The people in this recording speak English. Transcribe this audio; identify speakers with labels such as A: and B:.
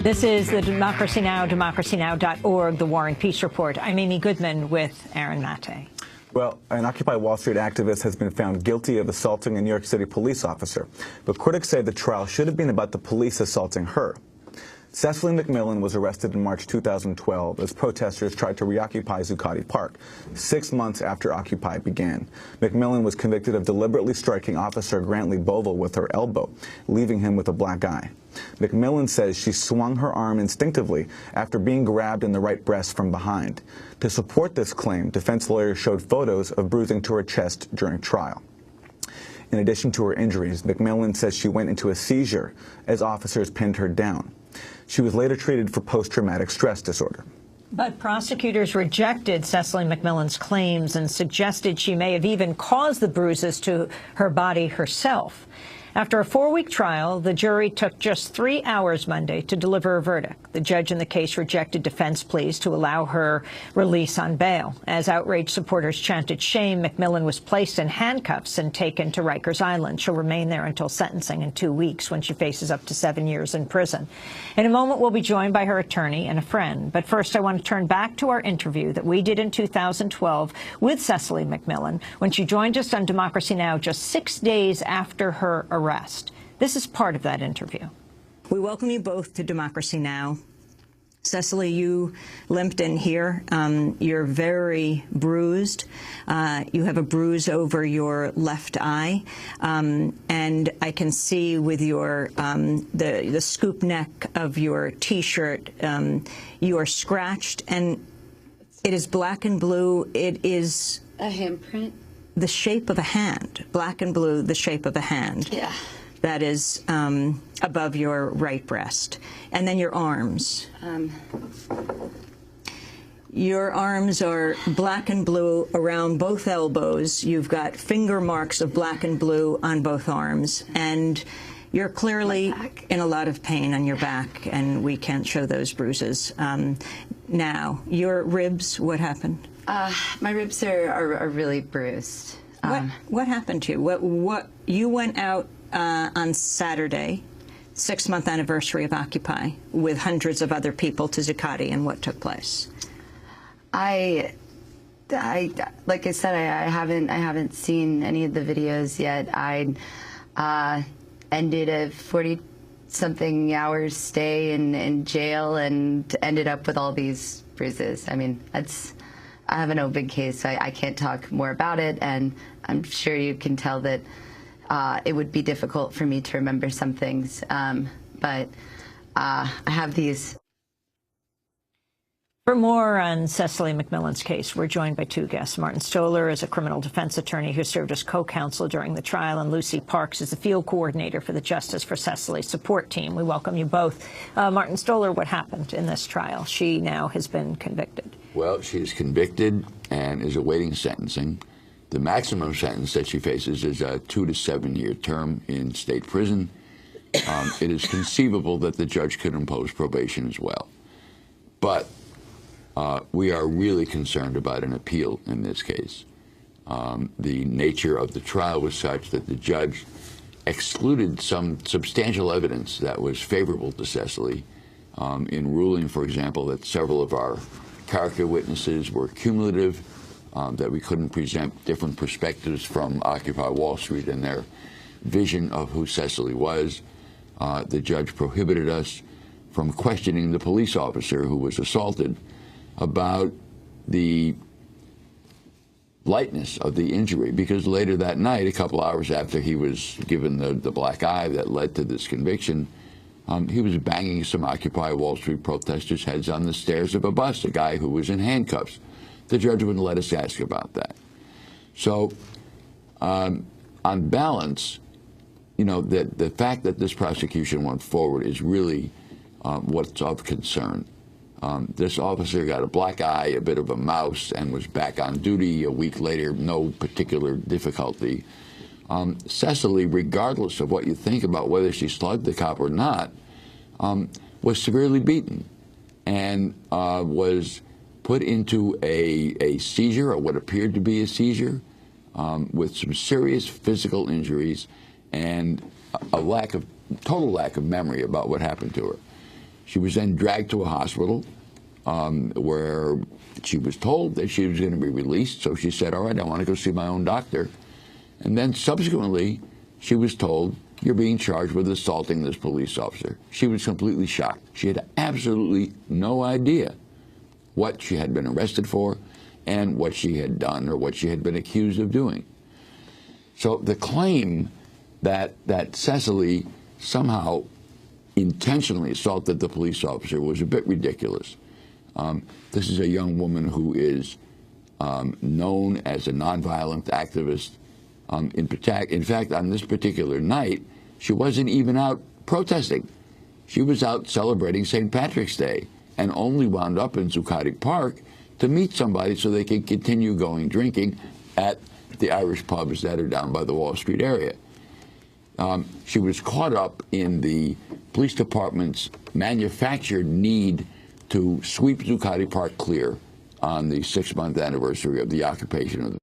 A: This is the Democracy Now!, democracynow.org, The War and Peace Report. I'm Amy Goodman with Aaron Mate.
B: Well, an Occupy Wall Street activist has been found guilty of assaulting a New York City police officer, but critics say the trial should have been about the police assaulting her. Cecily McMillan was arrested in March 2012 as protesters tried to reoccupy Zuccotti Park, 6 months after Occupy began. McMillan was convicted of deliberately striking Officer Grantley Bovell with her elbow, leaving him with a black eye. McMillan says she swung her arm instinctively after being grabbed in the right breast from behind. To support this claim, defense lawyers showed photos of bruising to her chest during trial. In addition to her injuries, McMillan says she went into a seizure as officers pinned her down. She was later treated for post-traumatic stress disorder.
A: But prosecutors rejected Cecily McMillan's claims and suggested she may have even caused the bruises to her body herself. After a 4-week trial, the jury took just 3 hours Monday to deliver a verdict. The judge in the case rejected defense pleas to allow her release on bail. As outraged supporters chanted shame, McMillan was placed in handcuffs and taken to Rikers Island. She'll remain there until sentencing in 2 weeks, when she faces up to 7 years in prison. In a moment, we'll be joined by her attorney and a friend. But first, I want to turn back to our interview that we did in 2012 with Cecily McMillan when she joined us on Democracy Now! Just 6 days after her arrest. This is part of that interview. We welcome you both to Democracy Now! Cecily, you limped in here. You're very bruised. You have a bruise over your left eye, and I can see with your the scoop neck of your T-shirt, you are scratched, and it is black and blue. It is
C: a handprint.
A: The shape of a hand, black and blue, the shape of a hand.
C: Yeah.
A: That is above your right breast. And then your arms. Your arms are black and blue around both elbows. You've got finger marks of black and blue on both arms. And you're clearly in a lot of pain on your back, and we can't show those bruises. Now, your ribs, what happened?
C: My ribs are really bruised.
A: What happened to you? What you went out on Saturday, 6-month anniversary of Occupy, with hundreds of other people to Zuccotti, and what took place?
C: Like I said, I haven't seen any of the videos yet. I ended a 40-something hours stay in jail and ended up with all these bruises. I mean, I have an open case, so I can't talk more about it, and I'm sure you can tell that it would be difficult for me to remember some things, but I have these.
A: For more on Cecily McMillan's case, we're joined by 2 guests. Martin Stolar is a criminal defense attorney who served as co-counsel during the trial, and Lucy Parks is the field coordinator for the Justice for Cecily Support Team. We welcome you both. Martin Stolar, what happened in this trial? She now has been convicted.
D: Well, she is convicted and is awaiting sentencing. The maximum sentence that she faces is a 2 to 7 year term in state prison. It is conceivable that the judge could impose probation as well. But we are really concerned about an appeal in this case. The nature of the trial was such that the judge excluded some substantial evidence that was favorable to Cecily in ruling, for example, that several of our character witnesses were cumulative, that we couldn't present different perspectives from Occupy Wall Street and their vision of who Cecily was. The judge prohibited us from questioning the police officer who was assaulted about the lightness of the injury, because later that night, a couple hours after he was given the black eye that led to this conviction, he was banging some Occupy Wall Street protesters' heads on the stairs of a bus, a guy who was in handcuffs. The judge wouldn't let us ask about that. So on balance, you know, the fact that this prosecution went forward is really what's of concern. This officer got a black eye, a bit of a mouse, and was back on duty a week later, no particular difficulty. Cecily, regardless of what you think about whether she slugged the cop or not, was severely beaten and was put into a seizure, or what appeared to be a seizure, with some serious physical injuries and a total lack of memory about what happened to her. She was then dragged to a hospital where she was told that she was going to be released. So she said, all right, I want to go see my own doctor. And then subsequently, she was told, you're being charged with assaulting this police officer. She was completely shocked. She had absolutely no idea what she had been arrested for and what she had done or what she had been accused of doing. So the claim that Cecily somehow intentionally assaulted the police officer was a bit ridiculous. This is a young woman who is known as a nonviolent activist. In fact, on this particular night, she wasn't even out protesting. She was out celebrating St. Patrick's Day and only wound up in Zuccotti Park to meet somebody so they could continue going drinking at the Irish pubs that are down by the Wall Street area. She was caught up in the police department's manufactured need to sweep Zuccotti Park clear on the 6-month anniversary of the occupation of the